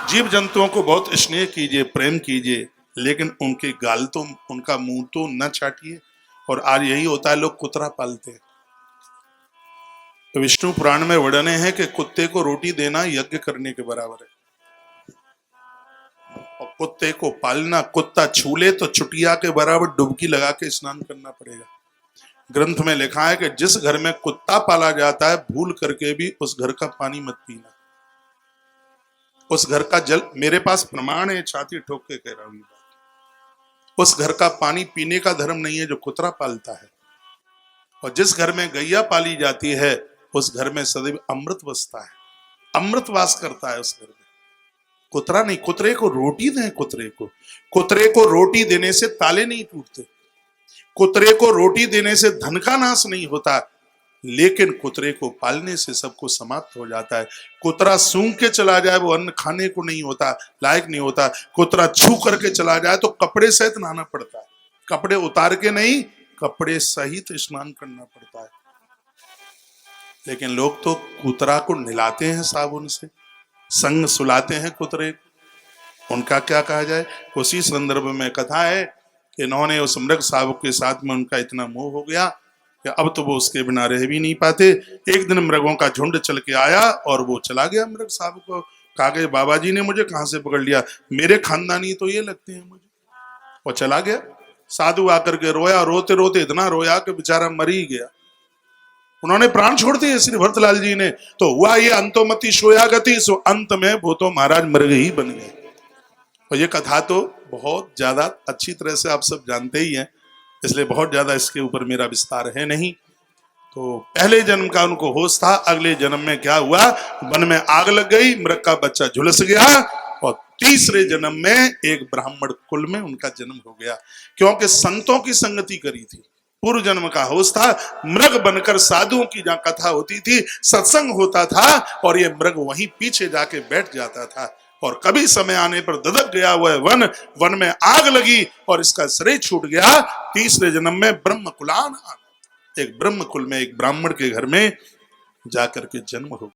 जीव जंतुओं को बहुत स्नेह कीजिए, प्रेम कीजिए, लेकिन उनके गाल तो, उनका मुंह तो न चाटिए। और आज यही होता है, लोग कुतरा पालते हैं। तो विष्णु पुराण में वर्णन है कि कुत्ते को रोटी देना यज्ञ करने के बराबर है। और कुत्ते को पालना, कुत्ता छू ले तो चुटिया के बराबर डुबकी लगा के स्नान करना पड़ेगा। ग्रंथ में लिखा है कि जिस घर में कुत्ता पाला जाता है, भूल करके भी उस घर का पानी मत पीना, उस घर का जल, मेरे पास प्रमाण है, छाती ठोक के कह रहा हूं, उस घर का पानी पीने का धर्म नहीं है जो कुतरा पालता है। और जिस घर में गैया पाली जाती है, उस घर में सदैव अमृत बसता है, अमृत वास करता है उस घर में, कुतरा नहीं। कुतरे को रोटी दें, कुतरे को रोटी देने से ताले नहीं टूटते, कुतरे को रोटी देने से धन का नाश नहीं होता, लेकिन कुतरे को पालने से सब कुछ समाप्त हो जाता है। कुतरा सूंघ के चला जाए, वो अन्न खाने को नहीं होता, लायक नहीं होता। कुतरा छू करके चला जाए तो कपड़े सहित नहाना पड़ता है, कपड़े उतार के नहीं, कपड़े सहित स्नान करना पड़ता है। लेकिन लोग तो कुतरा को नहलाते हैं साबुन से, संग सुलाते हैं कुतरे, उनका क्या कहा जाए। उसी संदर्भ में कथा है कि इन्होंने उस मृग शावक के साथ में उनका इतना मोह हो गया कि अब तो वो उसके बिना रह भी नहीं पाते। एक दिन मृगों का झुंड चल के आया और वो चला गया मृग शावक को। कहा कि बाबा जी ने मुझे कहां से पकड़ लिया, मेरे खानदानी तो ये लगते हैं मुझे। वो चला गया। साधु आकर के रोया, रोते रोते इतना रोया कि बेचारा मर ही गया। उन्होंने प्राण छोड़ दिए श्री भरतलाल जी ने। तो हुआ ये अंतोमति सोया गति, सो अंत में वो तो महाराज मृग ही बन गए। और ये कथा तो बहुत ज्यादा अच्छी तरह से आप सब जानते ही हैं, इसलिए बहुत ज्यादा इसके ऊपर मेरा विस्तार है नहीं। तो पहले जन्म का उनको होश था, अगले जन्म में क्या हुआ, वन में आग लग गई, मृग का बच्चा झुलस गया, और तीसरे जन्म में एक ब्राह्मण कुल में उनका जन्म हो गया, क्योंकि संतों की संगति करी थी। पूर्व जन्म का होश था, मृग बनकर साधुओं की जहां कथा होती थी, सत्संग होता था, और ये मृग वहीं पीछे जाके बैठ जाता था। और कभी समय आने पर ददक गया हुआ वन, वन में आग लगी और इसका शरीर छूट गया। तीसरे जन्म में ब्रह्म कुलान, एक ब्रह्म कुल में एक ब्राह्मण के घर में जाकर के जन्म हो